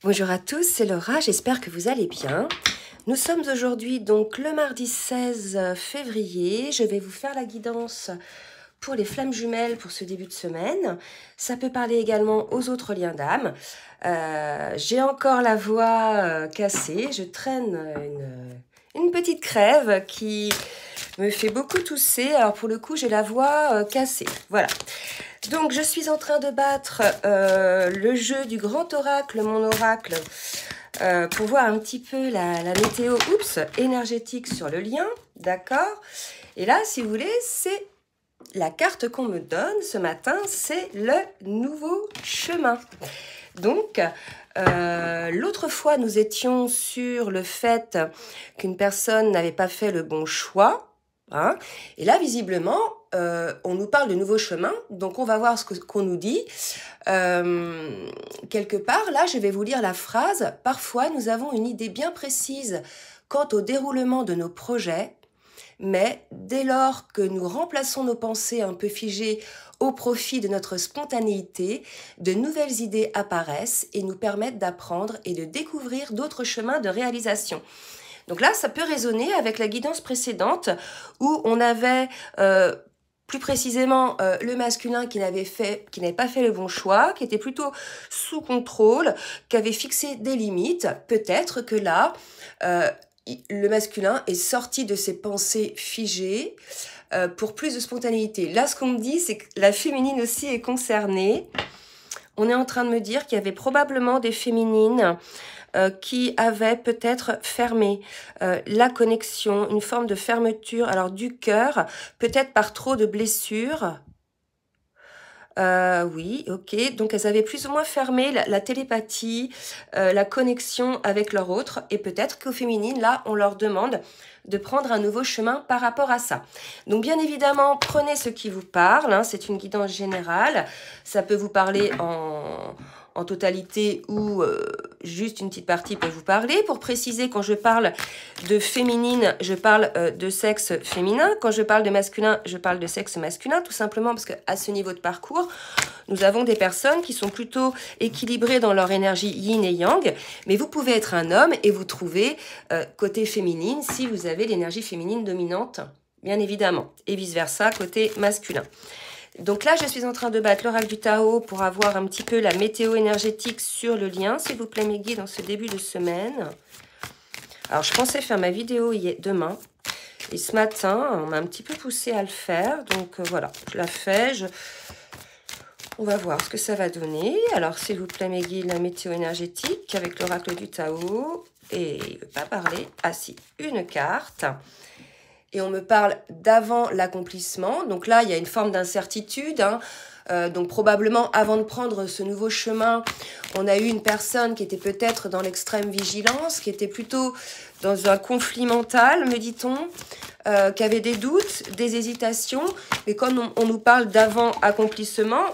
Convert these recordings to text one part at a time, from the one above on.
Bonjour à tous, c'est Laura, j'espère que vous allez bien. Nous sommes aujourd'hui donc le mardi 16 février. Je vais vous faire la guidance pour les flammes jumelles pour ce début de semaine. Ça peut parler également aux autres liens d'âme. J'ai encore la voix cassée, je traîne une petite crève qui me fait beaucoup tousser. Alors pour le coup, j'ai la voix cassée. Voilà. Donc je suis en train de battre le jeu du grand oracle, mon oracle, pour voir un petit peu la météo énergétique sur le lien, d'accord? Et là, si vous voulez, c'est la carte qu'on me donne ce matin, c'est le nouveau chemin. Donc, l'autre fois, nous étions sur le fait qu'une personne n'avait pas fait le bon choix. Hein, et là, visiblement, on nous parle de nouveaux chemins, donc on va voir ce qu'on nous dit. Quelque part, là, je vais vous lire la phrase. Parfois, nous avons une idée bien précise quant au déroulement de nos projets, mais dès lors que nous remplaçons nos pensées un peu figées au profit de notre spontanéité, de nouvelles idées apparaissent et nous permettent d'apprendre et de découvrir d'autres chemins de réalisation. Donc là, ça peut résonner avec la guidance précédente où on avait plus précisément le masculin qui n'avait pas fait le bon choix, qui était plutôt sous contrôle, qui avait fixé des limites. Peut-être que là, le masculin est sorti de ses pensées figées pour plus de spontanéité. Là, ce qu'on me dit, c'est que la féminine aussi est concernée. On est en train de me dire qu'il y avait probablement des féminines qui avaient peut-être fermé la connexion, une forme de fermeture, alors du cœur, peut-être par trop de blessures. Oui, ok. Donc elles avaient plus ou moins fermé la télépathie, la connexion avec leur autre, et peut-être qu'au féminine, là, on leur demande de prendre un nouveau chemin par rapport à ça. Donc bien évidemment, prenez ce qui vous parle, hein, c'est une guidance générale, ça peut vous parler en totalité ou juste une petite partie peut vous parler. Pour préciser, quand je parle de féminine, je parle de sexe féminin. Quand je parle de masculin, je parle de sexe masculin, tout simplement parce qu'à ce niveau de parcours, nous avons des personnes qui sont plutôt équilibrées dans leur énergie yin et yang, mais vous pouvez être un homme et vous trouver côté féminine si vous avez l'énergie féminine dominante, bien évidemment, et vice-versa côté masculin. Donc là, je suis en train de battre l'oracle du Tao pour avoir un petit peu la météo énergétique sur le lien, s'il vous plaît mes guides, dans ce début de semaine. Alors, je pensais faire ma vidéo demain. Et ce matin, on m'a un petit peu poussé à le faire. Donc voilà, je la fais. On va voir ce que ça va donner. Alors, s'il vous plaît mes guides, la météo énergétique avec l'oracle du Tao. Et il ne veut pas parler. Ah si, une carte. Et on me parle d'avant l'accomplissement. Donc là, il y a une forme d'incertitude. Hein. Donc probablement, avant de prendre ce nouveau chemin, on a eu une personne qui était peut-être dans l'extrême vigilance, qui était plutôt dans un conflit mental, me dit-on, qui avait des doutes, des hésitations. Mais quand on nous parle d'avant accomplissement,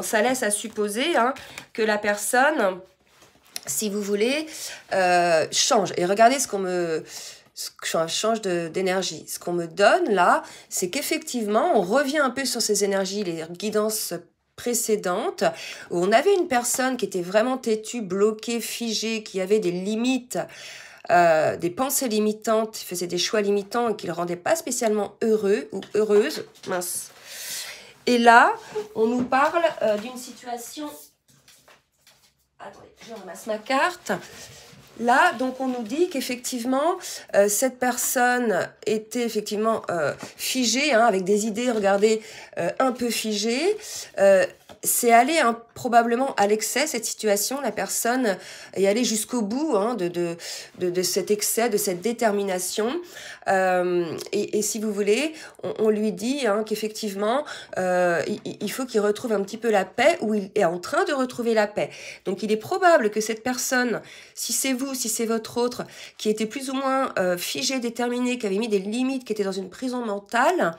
ça laisse à supposer hein, que la personne, si vous voulez, change. Et regardez ce qu'on me... change d'énergie. Ce qu'on me donne là, c'est qu'effectivement, on revient un peu sur ces énergies, les guidances précédentes, où on avait une personne qui était vraiment têtue, bloquée, figée, qui avait des limites, des pensées limitantes, qui faisait des choix limitants et qui ne le rendaient pas spécialement heureux ou heureuse. Mince. Et là, on nous parle d'une situation... Attendez, je ramasse ma carte. Là, donc, on nous dit qu'effectivement, cette personne était effectivement figée, hein, avec des idées, regardez, un peu figées. C'est aller hein, probablement à l'excès, cette situation. La personne est allée jusqu'au bout hein, de cet excès, de cette détermination. Et si vous voulez, on lui dit hein, qu'effectivement, il faut qu'il retrouve un petit peu la paix, ou il est en train de retrouver la paix. Donc, il est probable que cette personne, si c'est vous, si c'est votre autre, qui était plus ou moins figé, déterminé, qui avait mis des limites, qui était dans une prison mentale,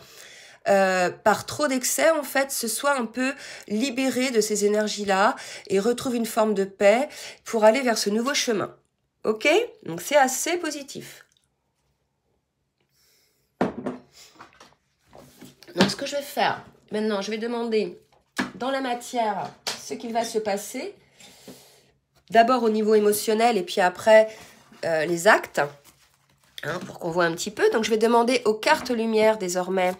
par trop d'excès, en fait, se soit un peu libéré de ces énergies-là et retrouve une forme de paix pour aller vers ce nouveau chemin. Ok? Donc, c'est assez positif. Donc, ce que je vais faire, maintenant, je vais demander dans la matière ce qu'il va se passer. d'abord au niveau émotionnel et puis après les actes, hein, pour qu'on voit un petit peu. Donc je vais demander aux cartes lumière désormais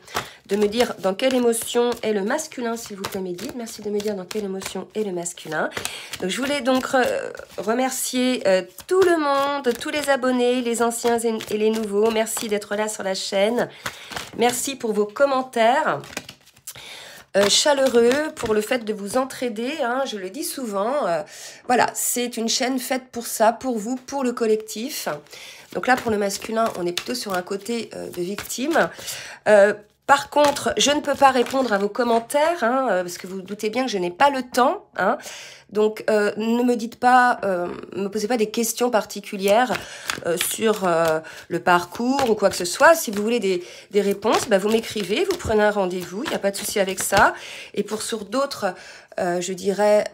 de me dire dans quelle émotion est le masculin, s'il vous plaît, Médite. Merci de me dire dans quelle émotion est le masculin. Donc je voulais donc remercier tout le monde, tous les abonnés, les anciens et les nouveaux. Merci d'être là sur la chaîne. Merci pour vos commentaires. Chaleureux, pour le fait de vous entraider, hein, je le dis souvent. Voilà, c'est une chaîne faite pour ça, pour vous, pour le collectif. Donc là, pour le masculin, on est plutôt sur un côté de victime. Par contre, je ne peux pas répondre à vos commentaires, hein, parce que vous doutez bien que je n'ai pas le temps. Hein. Donc, ne me dites pas, me posez pas des questions particulières sur le parcours ou quoi que ce soit. Si vous voulez des réponses, bah, vous m'écrivez, vous prenez un rendez-vous, il n'y a pas de souci avec ça. Et pour sur d'autres, je dirais,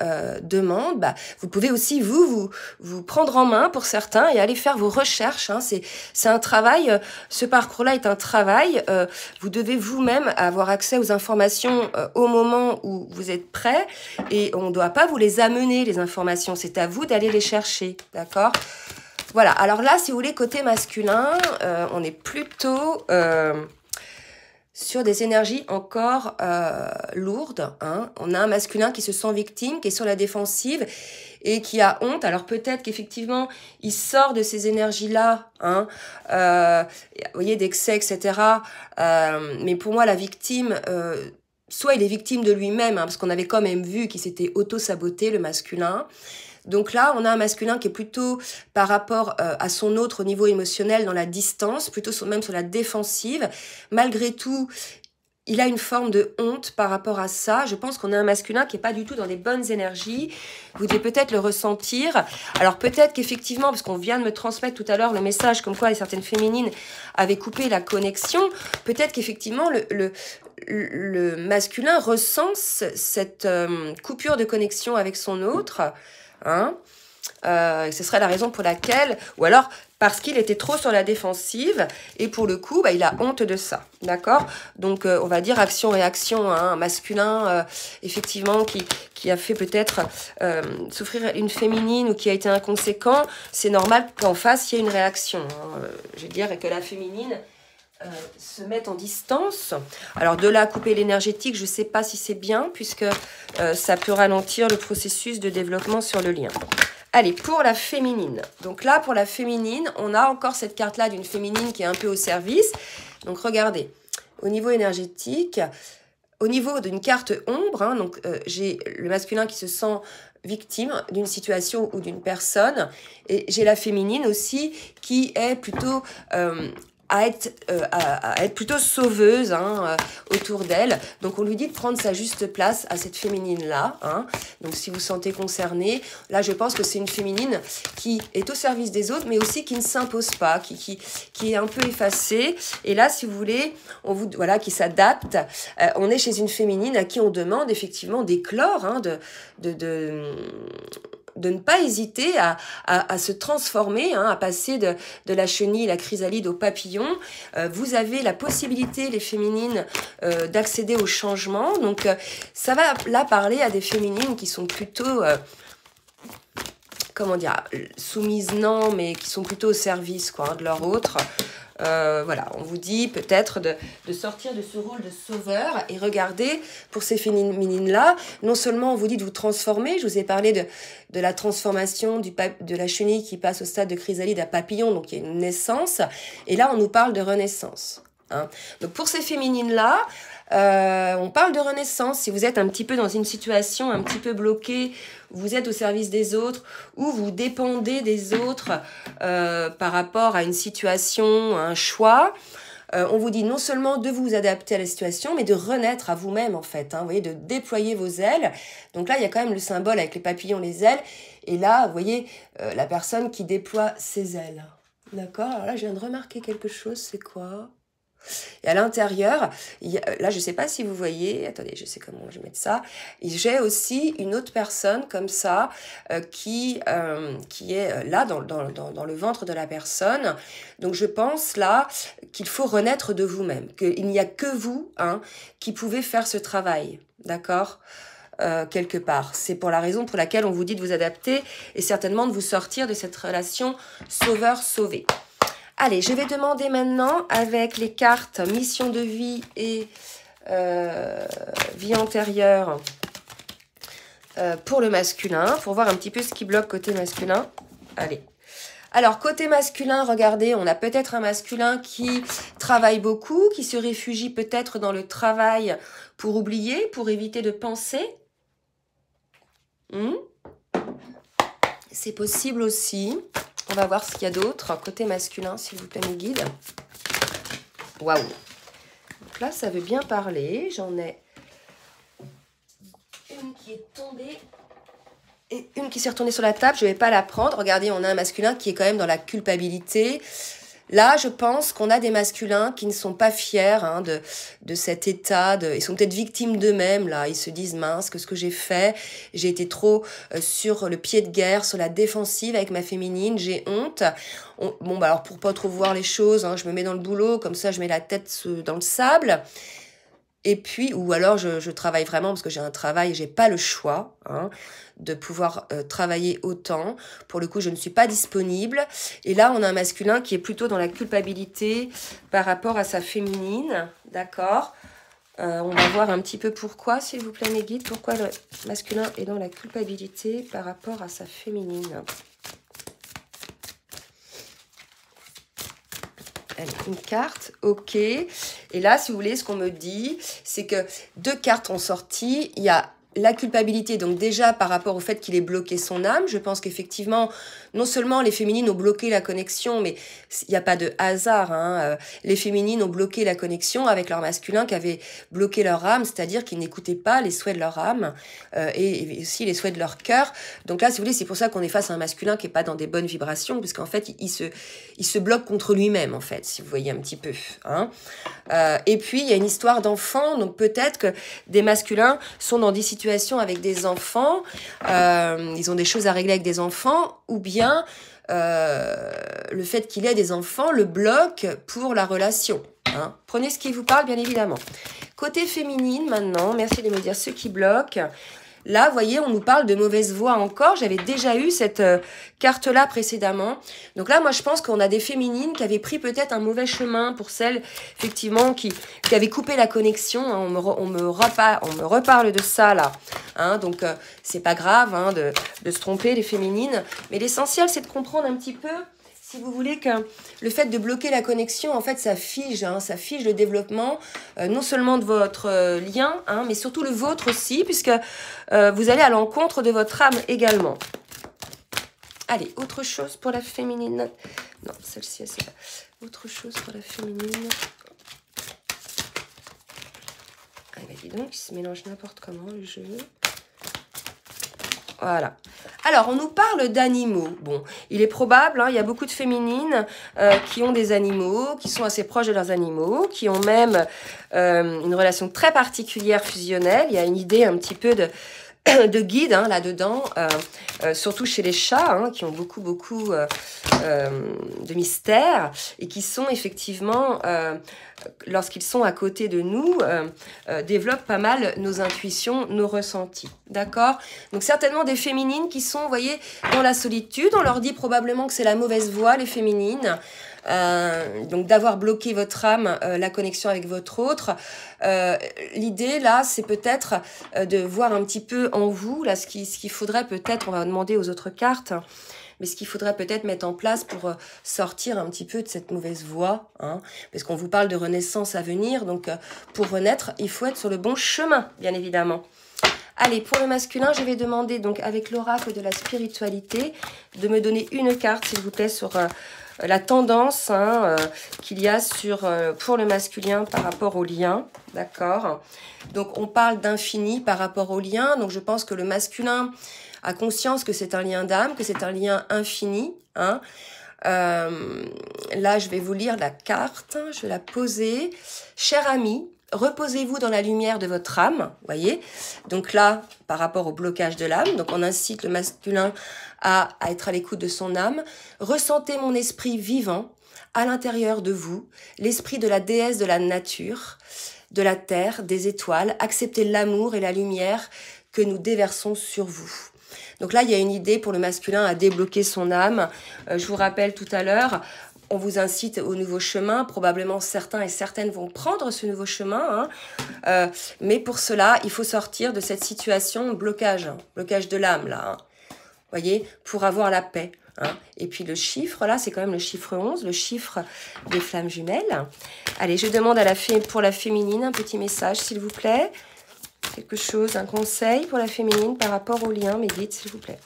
demandes, bah, vous pouvez aussi, vous prendre en main pour certains et aller faire vos recherches. Hein. C'est un travail, ce parcours-là est un travail. Vous devez vous-même avoir accès aux informations au moment où vous êtes prêt et on ne doit pas vous les amener, les informations. C'est à vous d'aller les chercher, d'accord ? Voilà, alors là, si vous voulez, côté masculin, on est plutôt sur des énergies encore lourdes. Hein. On a un masculin qui se sent victime, qui est sur la défensive et qui a honte. Alors peut-être qu'effectivement, il sort de ces énergies-là, hein, vous voyez, d'excès, etc. Mais pour moi, la victime... soit il est victime de lui-même, hein, parce qu'on avait quand même vu qu'il s'était auto-saboté, le masculin. Donc là, on a un masculin qui est plutôt par rapport à son autre au niveau émotionnel dans la distance, plutôt même sur la défensive. Malgré tout, il a une forme de honte par rapport à ça. Je pense qu'on a un masculin qui n'est pas du tout dans les bonnes énergies. Vous devez peut-être le ressentir. Alors peut-être qu'effectivement, parce qu'on vient de me transmettre tout à l'heure le message comme quoi certaines féminines avaient coupé la connexion, peut-être qu'effectivement le masculin ressent cette coupure de connexion avec son autre. Hein, ce serait la raison pour laquelle, ou alors parce qu'il était trop sur la défensive et pour le coup, bah, il a honte de ça, d'accord? Donc, on va dire action-réaction, hein, un masculin, effectivement, qui a fait peut-être souffrir une féminine ou qui a été inconséquent, c'est normal qu'en face, il y ait une réaction. Hein, je veux dire, et que la féminine se mette en distance. Alors de là, couper l'énergétique, je ne sais pas si c'est bien, puisque ça peut ralentir le processus de développement sur le lien. Allez, pour la féminine. Donc là, pour la féminine, on a encore cette carte-là d'une féminine qui est un peu au service. Donc regardez, au niveau énergétique, au niveau d'une carte ombre, hein, donc j'ai le masculin qui se sent victime d'une situation ou d'une personne, et j'ai la féminine aussi qui est plutôt... à être plutôt sauveuse, hein, autour d'elle. Donc on lui dit de prendre sa juste place à cette féminine-là. Hein. Donc si vous sentez concerné, là je pense que c'est une féminine qui est au service des autres, mais aussi qui ne s'impose pas, qui est un peu effacée. Et là, si vous voulez, voilà, qui s'adapte. On est chez une féminine à qui on demande effectivement d'éclore, hein, de ne pas hésiter à se transformer, hein, à passer de la chenille, la chrysalide au papillon. Vous avez la possibilité, les féminines, d'accéder au changement. Donc, ça va là parler à des féminines qui sont plutôt... comment dire, soumises, non, mais qui sont plutôt au service, quoi, hein, de leur autre. Voilà, on vous dit peut-être de sortir de ce rôle de sauveur et regardez pour ces féminines-là, non seulement on vous dit de vous transformer, je vous ai parlé de la transformation de la chenille qui passe au stade de chrysalide à papillon, donc il y a une naissance, et là on nous parle de renaissance. Hein. Donc pour ces féminines-là, on parle de renaissance. Si vous êtes un petit peu dans une situation un petit peu bloquée, vous êtes au service des autres ou vous dépendez des autres par rapport à une situation, à un choix, on vous dit non seulement de vous adapter à la situation, mais de renaître à vous-même en fait. Hein, vous voyez, de déployer vos ailes. Donc là, il y a quand même le symbole avec les papillons, les ailes. Et là, vous voyez, la personne qui déploie ses ailes. D'accord? Alors là, je viens de remarquer quelque chose. C'est quoi? Et à l'intérieur, là je ne sais pas si vous voyez, attendez, je sais comment je vais mettre ça, j'ai aussi une autre personne comme ça qui est là dans le ventre de la personne. Donc je pense là qu'il faut renaître de vous-même, qu'il n'y a que vous, hein, qui pouvez faire ce travail, d'accord ? quelque part. C'est pour la raison pour laquelle on vous dit de vous adapter et certainement de vous sortir de cette relation sauveur-sauvé. Allez, je vais demander maintenant avec les cartes mission de vie et vie antérieure pour le masculin, pour voir un petit peu ce qui bloque côté masculin. Allez. Alors, côté masculin, regardez, on a peut-être un masculin qui travaille beaucoup, qui se réfugie peut-être dans le travail pour oublier, pour éviter de penser. C'est possible aussi. On va voir ce qu'il y a d'autre. Côté masculin, s'il vous plaît, mes guides. Waouh! Donc là, ça veut bien parler. J'en ai une qui est tombée. Et une qui s'est retournée sur la table, je ne vais pas la prendre. Regardez, on a un masculin qui est quand même dans la culpabilité. Là, je pense qu'on a des masculins qui ne sont pas fiers de cet état. Ils sont peut-être victimes d'eux-mêmes. Là, ils se disent, mince, qu'est-ce que j'ai fait? J'ai été trop sur le pied de guerre, sur la défensive avec ma féminine. J'ai honte. Bon, bah alors, pour pas trop voir les choses, je me mets dans le boulot. Comme ça, je mets la tête dans le sable. Et puis, ou alors je travaille vraiment parce que j'ai un travail et j'ai pas le choix de pouvoir travailler autant. Pour le coup, je ne suis pas disponible. Et là, on a un masculin qui est plutôt dans la culpabilité par rapport à sa féminine. D'accord. On va voir un petit peu pourquoi, s'il vous plaît, mes guides. Pourquoi le masculin est dans la culpabilité par rapport à sa féminine. Allez, une carte, ok. Et là, si vous voulez, ce qu'on me dit, c'est que 2 cartes ont sorti. Il y a la culpabilité, donc déjà par rapport au fait qu'il ait bloqué son âme. Je pense qu'effectivement, non seulement les féminines ont bloqué la connexion, mais il n'y a pas de hasard. Les féminines ont bloqué la connexion avec leur masculin qui avait bloqué leur âme, c'est-à-dire qu'ils n'écoutaient pas les souhaits de leur âme et aussi les souhaits de leur cœur. Donc là, si vous voulez, c'est pour ça qu'on est face à un masculin qui n'est pas dans des bonnes vibrations, parce qu'en fait, il se bloque contre lui-même, en fait, si vous voyez un petit peu. Et puis, il y a une histoire d'enfant, donc peut-être que des masculins sont dans des situations avec des enfants, ils ont des choses à régler avec des enfants, ou bien le fait qu'il ait des enfants le bloque pour la relation. Prenez ce qui vous parle, bien évidemment. Côté féminine, maintenant, merci de me dire ce qui bloque. Là, vous voyez, on nous parle de mauvaise voie encore. J'avais déjà eu cette carte-là précédemment. Donc là, moi, je pense qu'on a des féminines qui avaient pris peut-être un mauvais chemin pour celles, effectivement, qui avaient coupé la connexion. On me reparle de ça, là. Donc, c'est pas grave de se tromper, les féminines. Mais l'essentiel, c'est de comprendre un petit peu, si vous voulez, que le fait de bloquer la connexion, en fait, ça fige le développement, non seulement de votre lien, mais surtout le vôtre aussi, puisque vous allez à l'encontre de votre âme également. Allez, autre chose pour la féminine. Non, celle-ci, c'est pas. Autre chose pour la féminine. Ah, bah dis donc, il se mélange n'importe comment, le jeu. Voilà. Alors, on nous parle d'animaux. Bon, il est probable, il y a beaucoup de féminines qui ont des animaux, qui sont assez proches de leurs animaux, qui ont même une relation très particulière fusionnelle. Il y a une idée un petit peu de guide là-dedans, surtout chez les chats, qui ont beaucoup de mystères et qui sont effectivement, lorsqu'ils sont à côté de nous, développent pas mal nos intuitions, nos ressentis. D'accord? Donc certainement des féminines qui sont, vous voyez, dans la solitude. On leur dit probablement que c'est la mauvaise voie, les féminines. Donc d'avoir bloqué votre âme, la connexion avec votre autre. L'idée là, c'est peut-être de voir un petit peu en vous, là, ce qu'il faudrait peut-être, on va demander aux autres cartes, mais ce qu'il faudrait peut-être mettre en place pour sortir un petit peu de cette mauvaise voie, parce qu'on vous parle de renaissance à venir, donc pour renaître, il faut être sur le bon chemin, bien évidemment. Allez, pour le masculin, je vais demander donc avec l'oracle de la spiritualité de me donner une carte, s'il vous plaît, sur la tendance qu'il y a pour le masculin par rapport au lien, d'accord? Donc, on parle d'infini par rapport au lien, donc je pense que le masculin a conscience que c'est un lien d'âme, que c'est un lien infini, Là, je vais vous lire la carte, je vais la poser. Cher ami, reposez-vous dans la lumière de votre âme, voyez. Donc là, par rapport au blocage de l'âme, donc on incite le masculin à être à l'écoute de son âme. Ressentez mon esprit vivant à l'intérieur de vous, l'esprit de la déesse de la nature, de la terre, des étoiles. Acceptez l'amour et la lumière que nous déversons sur vous. Donc là, il y a une idée pour le masculin à débloquer son âme. Je vous rappelle tout à l'heure, on vous incite au nouveau chemin. Probablement certains et certaines vont prendre ce nouveau chemin. Mais pour cela, il faut sortir de cette situation blocage de l'âme là. Voyez, pour avoir la paix. Et puis le chiffre, là, c'est quand même le chiffre 11, le chiffre des flammes jumelles. Allez, je demande pour la féminine un petit message, s'il vous plaît. Quelque chose, un conseil pour la féminine par rapport au lien, mes guides, s'il vous plaît.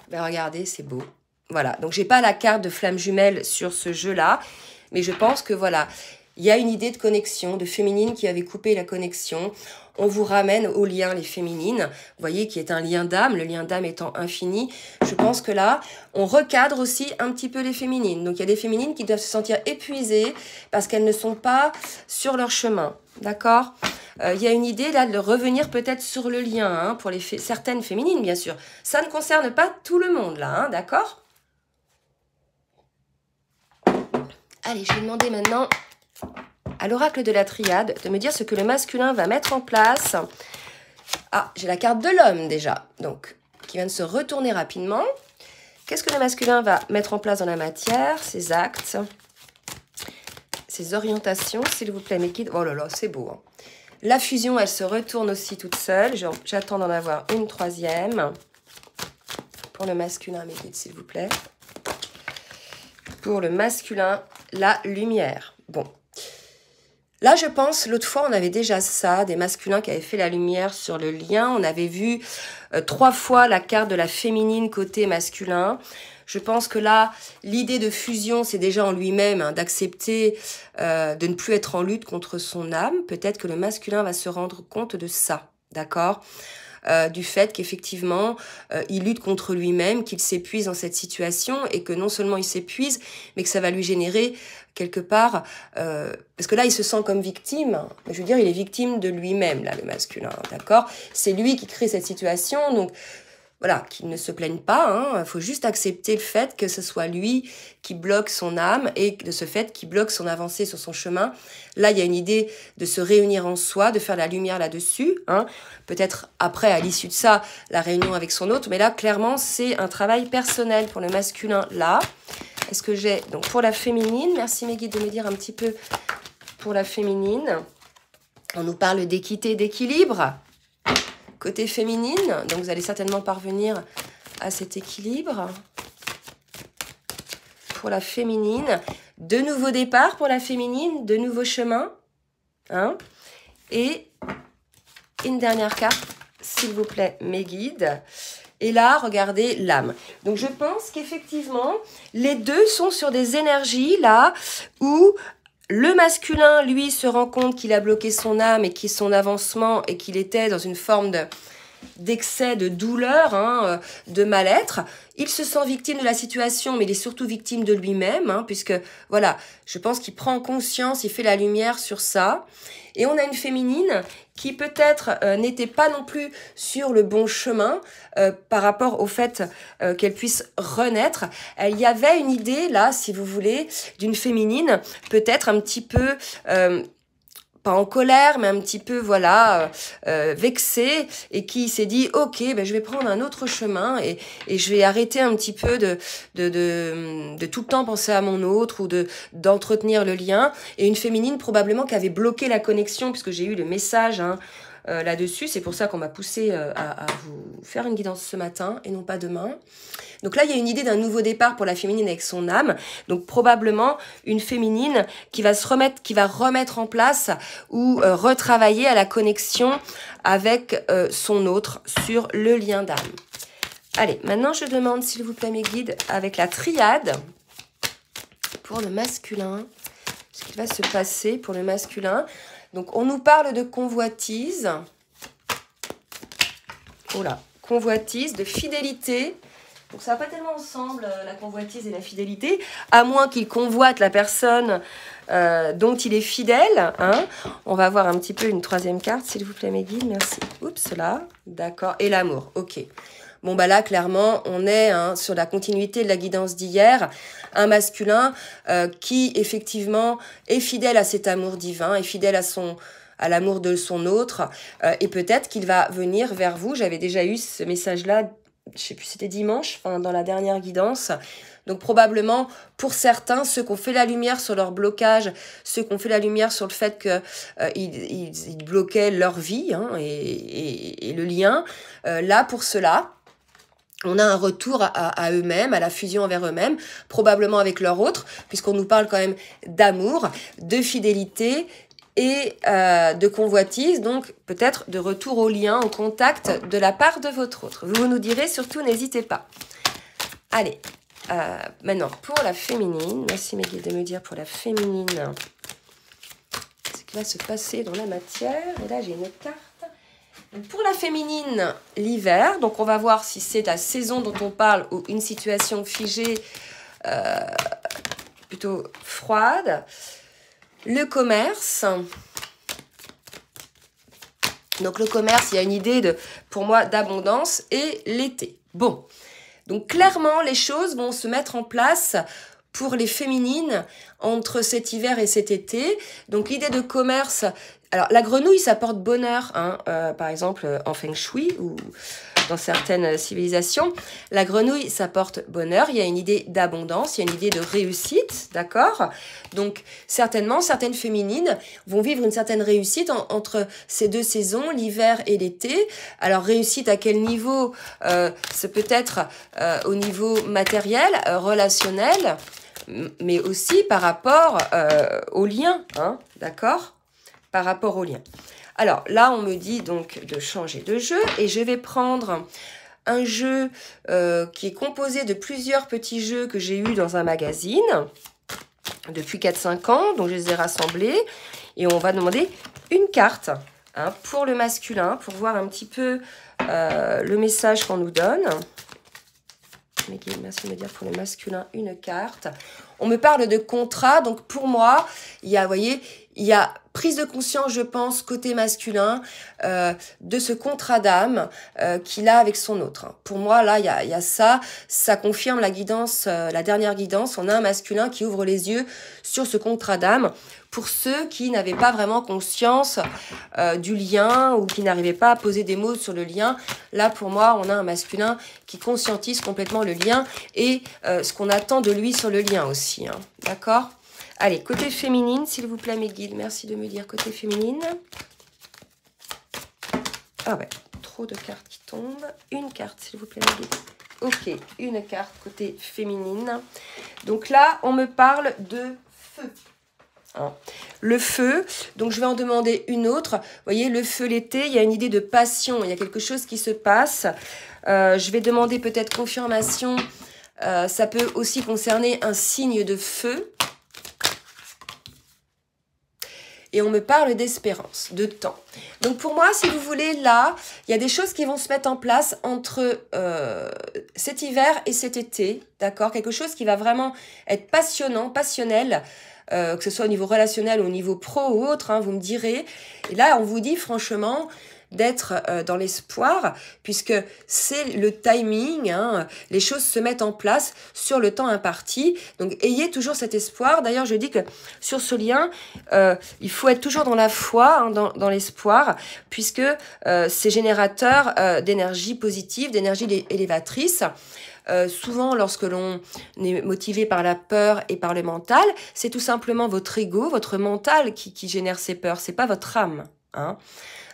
Ben, regardez, c'est beau. Voilà, donc j'ai pas la carte de flamme jumelle sur ce jeu-là, mais je pense que voilà, il y a une idée de connexion, de féminine qui avait coupé la connexion. On vous ramène au lien, les féminines, vous voyez, qui est un lien d'âme, le lien d'âme étant infini. Je pense que là, on recadre aussi un petit peu les féminines. Donc, il y a des féminines qui doivent se sentir épuisées parce qu'elles ne sont pas sur leur chemin, d'accord ? Il y a une idée là de revenir peut-être sur le lien, pour certaines féminines, bien sûr. Ça ne concerne pas tout le monde, là, d'accord ? Allez, je vais demander maintenant à l'oracle de la triade de me dire ce que le masculin va mettre en place. Ah, j'ai la carte de l'homme déjà, donc qui vient de se retourner rapidement. Qu'est-ce que le masculin va mettre en place dans la matière? Ses actes, ses orientations, s'il vous plaît, mes guides. Oh là là, c'est beau. La fusion, elle se retourne aussi toute seule. J'attends d'en avoir une troisième. Pour le masculin, mes guides, s'il vous plaît. Pour le masculin, la lumière. Bon. Là, je pense, l'autre fois, on avait déjà ça, des masculins qui avaient fait la lumière sur le lien. On avait vu 3 fois la carte de la féminine côté masculin. Je pense que là, l'idée de fusion, c'est déjà en lui-même, d'accepter de ne plus être en lutte contre son âme. Peut-être que le masculin va se rendre compte de ça, d'accord ? Du fait qu'effectivement, il lutte contre lui-même, qu'il s'épuise dans cette situation et que non seulement il s'épuise, mais que ça va lui générer quelque part, parce que là, il se sent comme victime. Je veux dire, il est victime de lui-même, là, le masculin, d'accord ? C'est lui qui crée cette situation, donc voilà, qu'il ne se plaigne pas. Il faut juste accepter le fait que ce soit lui qui bloque son âme et de ce fait qui bloque son avancée sur son chemin. Là, il y a une idée de se réunir en soi, de faire la lumière là-dessus. Peut-être après, à l'issue de ça, la réunion avec son autre. Mais là, clairement, c'est un travail personnel pour le masculin, là. Est-ce que j'ai... Donc, pour la féminine, merci mes guides de me dire un petit peu pour la féminine. On nous parle d'équité, d'équilibre. Côté féminine, donc vous allez certainement parvenir à cet équilibre. Pour la féminine, de nouveaux départs pour la féminine, de nouveaux chemins. Et une dernière carte, s'il vous plaît, mes guides. Et là, regardez l'âme. Donc, je pense qu'effectivement, les deux sont sur des énergies, là, où le masculin, lui, se rend compte qu'il a bloqué son âme et son avancement et qu'il était dans une forme d'excès, de douleur, de mal-être. Il se sent victime de la situation, mais il est surtout victime de lui-même, puisque, voilà, je pense qu'il prend conscience, il fait la lumière sur ça. Et on a une féminine qui peut-être n'était pas non plus sur le bon chemin par rapport au fait qu'elle puisse renaître. Il y avait une idée, là, si vous voulez, d'une féminine peut-être un petit peu... pas en colère, mais un petit peu, voilà, vexée, et qui s'est dit, ok, ben, je vais prendre un autre chemin, et je vais arrêter un petit peu de tout le temps penser à mon autre, ou d'entretenir le lien. Et une féminine, probablement, qui avait bloqué la connexion, puisque j'ai eu le message, là-dessus. C'est pour ça qu'on m'a poussé à vous faire une guidance ce matin, et non pas demain. Donc là, il y a une idée d'un nouveau départ pour la féminine avec son âme. Donc probablement une féminine qui va remettre en place ou retravailler à la connexion avec son autre sur le lien d'âme. Allez, maintenant je demande, s'il vous plaît, mes guides, avec la triade, pour le masculin, ce qui va se passer pour le masculin. Donc on nous parle de convoitise. Oula, convoitise, de fidélité. Donc ça va pas tellement ensemble, la convoitise et la fidélité, à moins qu'il convoite la personne dont il est fidèle. On va voir un petit peu une troisième carte, s'il vous plaît, mes guides, merci. Oups, là, d'accord. Et l'amour, ok. Bon, bah là, clairement, on est sur la continuité de la guidance d'hier. Un masculin qui, effectivement, est fidèle à cet amour divin, est fidèle à à l'amour de son autre, et peut-être qu'il va venir vers vous. J'avais déjà eu ce message-là, je sais plus, c'était dimanche, enfin, dans la dernière guidance. Donc probablement, pour certains, ceux qui ont fait la lumière sur leur blocage, ceux qui ont fait la lumière sur le fait qu'ils bloquaient leur vie hein, et le lien, là, pour cela, on a un retour à eux-mêmes, à la fusion envers eux-mêmes, probablement avec leur autre, puisqu'on nous parle quand même d'amour, de fidélité et de convoitise, donc peut-être de retour au lien, au contact de la part de votre autre. Vous nous direz, surtout, n'hésitez pas. Allez, maintenant, pour la féminine, merci mes guides de me dire pour la féminine, ce qui va se passer dans la matière. Et là, j'ai une carte. Donc, pour la féminine, l'hiver, donc on va voir si c'est la saison dont on parle ou une situation figée, plutôt froide. Le commerce. Donc le commerce, il y a une idée, pour moi, d'abondance et l'été. Bon, donc clairement, les choses vont se mettre en place pour les féminines entre cet hiver et cet été. Donc l'idée de commerce, alors la grenouille, ça porte bonheur, hein, par exemple en feng shui ou dans certaines civilisations. La grenouille, ça porte bonheur, il y a une idée d'abondance, il y a une idée de réussite, d'accord? Donc certainement, certaines féminines vont vivre une certaine réussite entre ces deux saisons, l'hiver et l'été. Alors réussite à quel niveau? C'est peut-être au niveau matériel, relationnel, mais aussi par rapport au lien, hein, d'accord? Par rapport au lien. Alors là, on me dit donc de changer de jeu et je vais prendre un jeu qui est composé de plusieurs petits jeux que j'ai eus dans un magazine depuis 4-5 ans, donc je les ai rassemblés et on va demander une carte hein, pour le masculin, pour voir un petit peu le message qu'on nous donne. Merci de me dire pour le masculin une carte. On me parle de contrat, donc pour moi, il y a, vous voyez, il y a prise de conscience, je pense, côté masculin, de ce contrat d'âme qu'il a avec son autre. Pour moi, là, il y a ça. Ça confirme la guidance, la dernière guidance. On a un masculin qui ouvre les yeux sur ce contrat d'âme. Pour ceux qui n'avaient pas vraiment conscience du lien ou qui n'arrivaient pas à poser des mots sur le lien, là, pour moi, on a un masculin qui conscientise complètement le lien et ce qu'on attend de lui sur le lien aussi. Hein. D'accord ? Allez, côté féminine, s'il vous plaît, mes guides. Merci de me dire côté féminine. Ah ouais, trop de cartes qui tombent. Une carte, s'il vous plaît, mes guides. Ok, une carte côté féminine. Donc là, on me parle de feu. Hein. Le feu, donc je vais en demander une autre. Vous voyez, le feu l'été, il y a une idée de passion. Il y a quelque chose qui se passe. Je vais demander peut-être confirmation. Ça peut aussi concerner un signe de feu. Et on me parle d'espérance, de temps. Donc pour moi, si vous voulez, là, il y a des choses qui vont se mettre en place entre cet hiver et cet été, d'accord? Quelque chose qui va vraiment être passionnant, passionnel, que ce soit au niveau relationnel ou au niveau pro ou autre, hein, vous me direz. Et là, on vous dit franchement d'être dans l'espoir, puisque c'est le timing, hein, les choses se mettent en place sur le temps imparti, donc ayez toujours cet espoir. D'ailleurs, je dis que sur ce lien, il faut être toujours dans la foi, hein, dans l'espoir, puisque c'est générateur d'énergie positive, d'énergie élévatrice. Souvent, lorsque l'on est motivé par la peur et par le mental, c'est tout simplement votre ego, votre mental qui génère ces peurs, c'est pas votre âme, hein.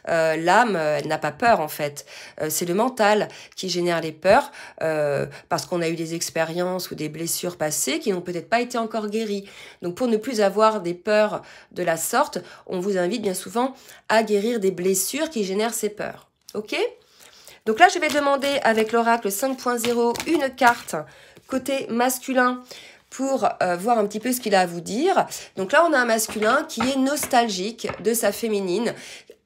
L'âme, elle n'a pas peur en fait. C'est le mental qui génère les peurs parce qu'on a eu des expériences ou des blessures passées qui n'ont peut-être pas été encore guéries. Donc pour ne plus avoir des peurs de la sorte, on vous invite bien souvent à guérir des blessures qui génèrent ces peurs. Ok ? Donc là, je vais demander avec l'oracle 5.0 une carte côté masculin pour voir un petit peu ce qu'il a à vous dire. Donc là, on a un masculin qui est nostalgique de sa féminine,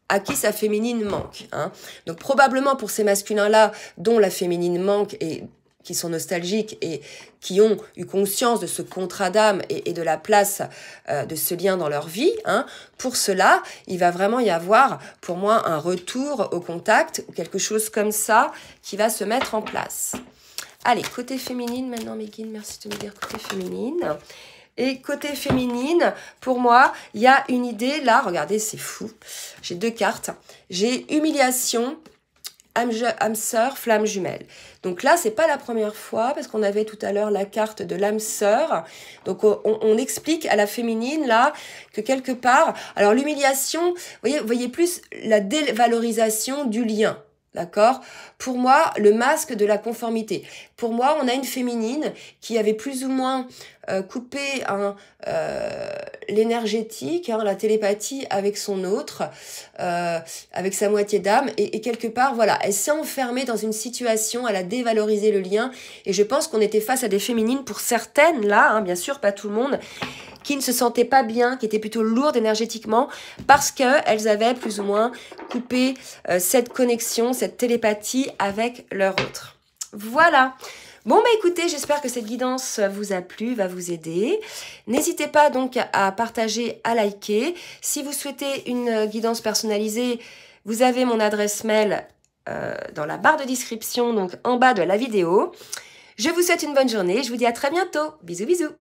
à qui sa féminine manque. Hein. Donc probablement pour ces masculins-là, dont la féminine manque et qui sont nostalgiques et qui ont eu conscience de ce contrat d'âme et de la place de ce lien dans leur vie, hein, pour cela, il va vraiment y avoir, pour moi, un retour au contact, ou quelque chose comme ça, qui va se mettre en place. Allez, côté féminine, maintenant, mes guides, merci de me dire côté féminine. Et côté féminine, pour moi, il y a une idée là, regardez, c'est fou. J'ai 2 cartes. J'ai humiliation, âme sœur, flamme jumelle. Donc là, c'est pas la première fois, parce qu'on avait tout à l'heure la carte de l'âme sœur. Donc on explique à la féminine là que quelque part, alors l'humiliation, vous voyez plus la dévalorisation du lien. D'accord? Pour moi, le masque de la conformité. Pour moi, on a une féminine qui avait plus ou moins coupé l'énergétique, la télépathie avec son autre, avec sa moitié d'âme. Et quelque part, voilà, elle s'est enfermée dans une situation, elle a dévalorisé le lien. Et je pense qu'on était face à des féminines, pour certaines, là, bien sûr, pas tout le monde, qui ne se sentaient pas bien, qui étaient plutôt lourdes énergétiquement, parce qu'elles avaient plus ou moins coupé cette connexion, cette télépathie avec leur autre. Voilà. Bon, écoutez, j'espère que cette guidance vous a plu, va vous aider. N'hésitez pas donc à partager, à liker. Si vous souhaitez une guidance personnalisée, vous avez mon adresse mail dans la barre de description, donc en bas de la vidéo. Je vous souhaite une bonne journée. Je vous dis à très bientôt. Bisous, bisous.